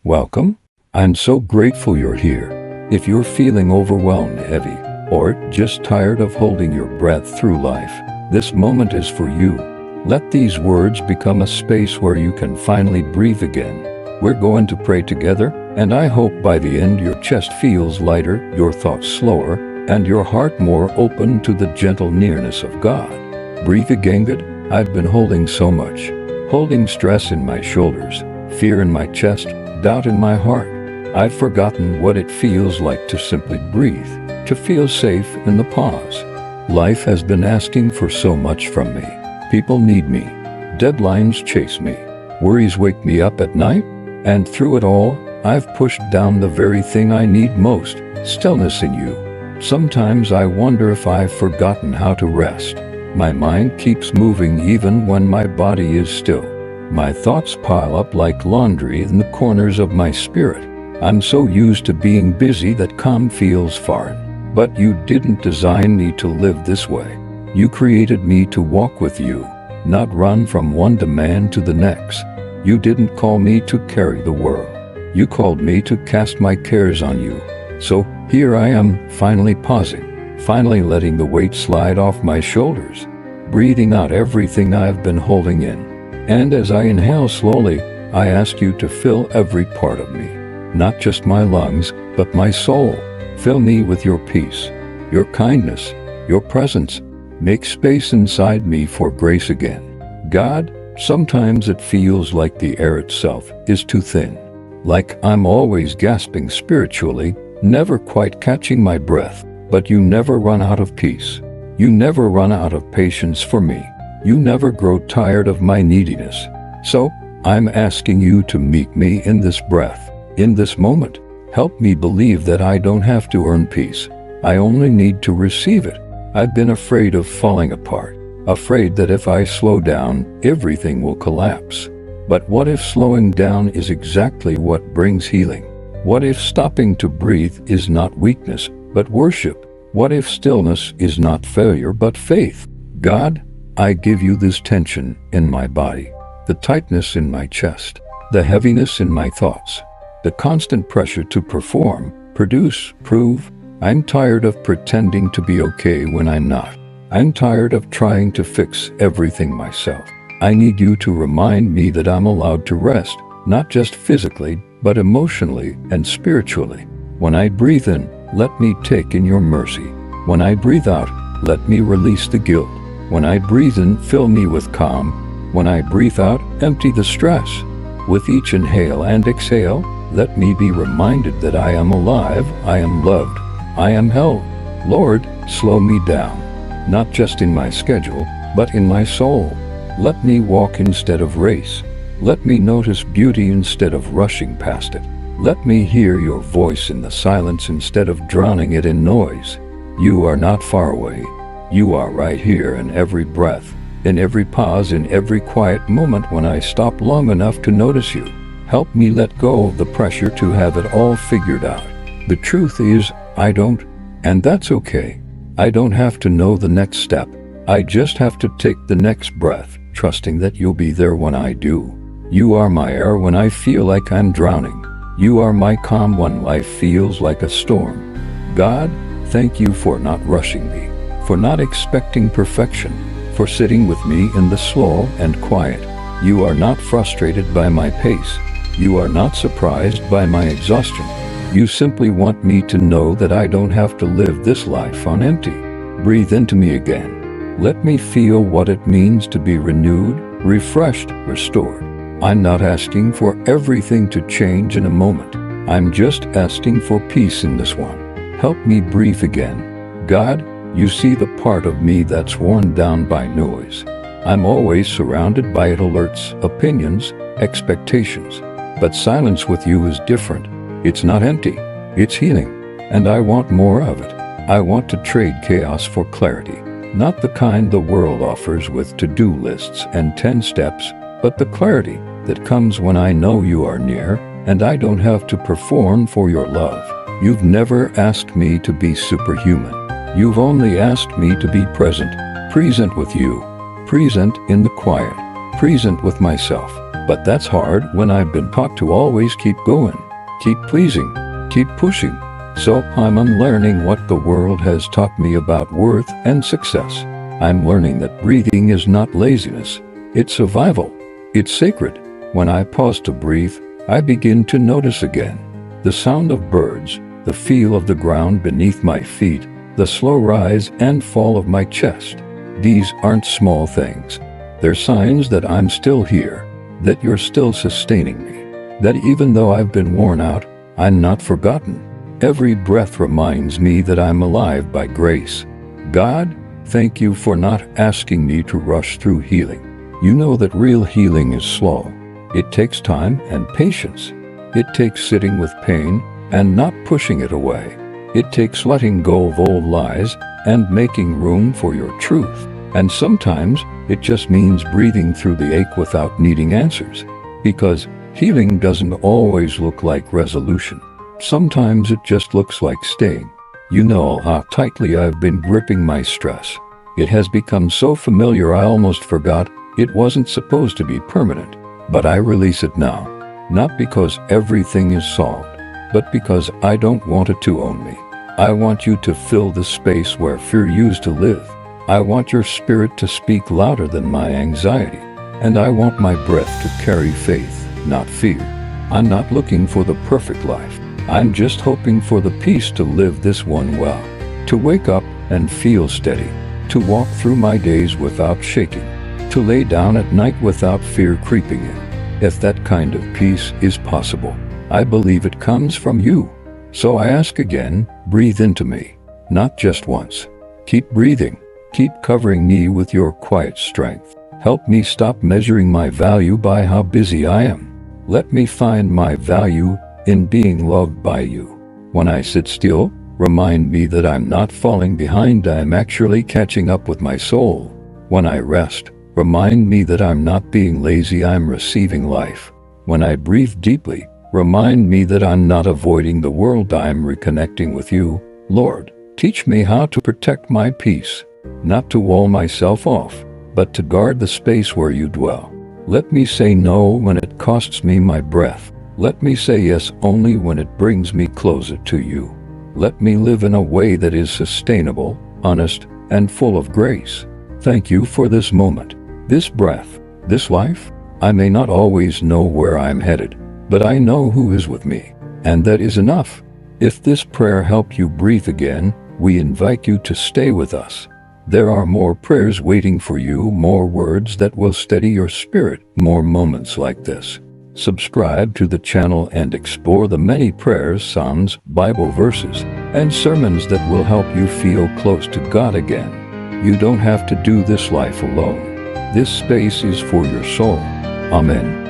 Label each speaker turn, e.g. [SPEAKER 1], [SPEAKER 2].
[SPEAKER 1] Welcome. I'm so grateful you're here. If you're feeling overwhelmed, heavy, or just tired of holding your breath through life, this moment is for you. Let these words become a space where you can finally breathe again. We're going to pray together, and I hope by the end your chest feels lighter, your thoughts slower, and your heart more open to the gentle nearness of God. Breathe again, good. I've been holding so much. Holding stress in my shoulders, fear in my chest, doubt in my heart. I've forgotten what it feels like to simply breathe, to feel safe in the pause. Life has been asking for so much from me. People need me. Deadlines chase me. Worries wake me up at night. And through it all, I've pushed down the very thing I need most, stillness in you. Sometimes I wonder if I've forgotten how to rest. My mind keeps moving even when my body is still. My thoughts pile up like laundry in the corners of my spirit. I'm so used to being busy that calm feels foreign. But you didn't design me to live this way. You created me to walk with you, not run from one demand to the next. You didn't call me to carry the world. You called me to cast my cares on you. So here I am, finally pausing, finally letting the weight slide off my shoulders, breathing out everything I've been holding in. And as I inhale slowly, I ask you to fill every part of me, not just my lungs, but my soul. Fill me with your peace, your kindness, your presence. Make space inside me for grace again. God, sometimes it feels like the air itself is too thin, like I'm always gasping spiritually, never quite catching my breath. But you never run out of peace. You never run out of patience for me. You never grow tired of my neediness. So, I'm asking you to meet me in this breath, in this moment. Help me believe that I don't have to earn peace. I only need to receive it. I've been afraid of falling apart, afraid that if I slow down, everything will collapse. But what if slowing down is exactly what brings healing? What if stopping to breathe is not weakness, but worship? What if stillness is not failure, but faith? God, I give you this tension in my body, the tightness in my chest, the heaviness in my thoughts, the constant pressure to perform, produce, prove. I'm tired of pretending to be okay when I'm not. I'm tired of trying to fix everything myself. I need you to remind me that I'm allowed to rest, not just physically, but emotionally and spiritually. When I breathe in, let me take in your mercy. When I breathe out, let me release the guilt. When I breathe in, fill me with calm. When I breathe out, empty the stress. With each inhale and exhale, let me be reminded that I am alive, I am loved, I am held. Lord, slow me down, not just in my schedule, but in my soul. Let me walk instead of race. Let me notice beauty instead of rushing past it. Let me hear your voice in the silence instead of drowning it in noise. You are not far away. You are right here in every breath, in every pause, in every quiet moment when I stop long enough to notice you. Help me let go of the pressure to have it all figured out. The truth is, I don't, and that's okay. I don't have to know the next step. I just have to take the next breath, trusting that you'll be there when I do. You are my air when I feel like I'm drowning. You are my calm when life feels like a storm. God, thank you for not rushing me, for not expecting perfection, for sitting with me in the slow and quiet. You are not frustrated by my pace. You are not surprised by my exhaustion. You simply want me to know that I don't have to live this life on empty. Breathe into me again. Let me feel what it means to be renewed, refreshed, restored. I'm not asking for everything to change in a moment. I'm just asking for peace in this one. Help me breathe again. God, you see the part of me that's worn down by noise. I'm always surrounded by alerts, opinions, expectations. But silence with you is different. It's not empty. It's healing. And I want more of it. I want to trade chaos for clarity. Not the kind the world offers with to-do lists and 10 steps, but the clarity that comes when I know you are near and I don't have to perform for your love. You've never asked me to be superhuman. You've only asked me to be present with you, present in the quiet, present with myself. But that's hard when I've been taught to always keep going, keep pleasing, keep pushing. So I'm unlearning what the world has taught me about worth and success. I'm learning that breathing is not laziness, it's survival. It's sacred. When I pause to breathe, I begin to notice again the sound of birds, the feel of the ground beneath my feet, the slow rise and fall of my chest. These aren't small things. They're signs that I'm still here, that you're still sustaining me, that even though I've been worn out, I'm not forgotten. Every breath reminds me that I'm alive by grace. God, thank you for not asking me to rush through healing. You know that real healing is slow. It takes time and patience. It takes sitting with pain and not pushing it away. It takes letting go of old lies and making room for your truth. And sometimes it just means breathing through the ache without needing answers. Because healing doesn't always look like resolution. Sometimes it just looks like staying. You know how tightly I've been gripping my stress. It has become so familiar I almost forgot it wasn't supposed to be permanent. But I release it now. Not because everything is solved, but because I don't want it to own me. I want you to fill the space where fear used to live. I want your spirit to speak louder than my anxiety. And I want my breath to carry faith, not fear. I'm not looking for the perfect life. I'm just hoping for the peace to live this one well. To wake up and feel steady. To walk through my days without shaking. To lay down at night without fear creeping in. If that kind of peace is possible, I believe it comes from you. So I ask again, breathe into me. Not just once. Keep breathing. Keep covering me with your quiet strength. Help me stop measuring my value by how busy I am. Let me find my value in being loved by you. When I sit still, remind me that I'm not falling behind, I'm actually catching up with my soul. When I rest, remind me that I'm not being lazy, I'm receiving life. When I breathe deeply, remind me that I'm not avoiding the world, I'm reconnecting with you. Lord, teach me how to protect my peace, not to wall myself off, but to guard the space where you dwell. Let me say no when it costs me my breath. Let me say yes only when it brings me closer to you. Let me live in a way that is sustainable, honest, and full of grace. Thank you for this moment, this breath, this life. I may not always know where I'm headed, but I know who is with me, and that is enough. If this prayer helped you breathe again, we invite you to stay with us. There are more prayers waiting for you, more words that will steady your spirit, more moments like this. Subscribe to the channel and explore the many prayers, psalms, Bible verses, and sermons that will help you feel close to God again. You don't have to do this life alone. This space is for your soul. Amen.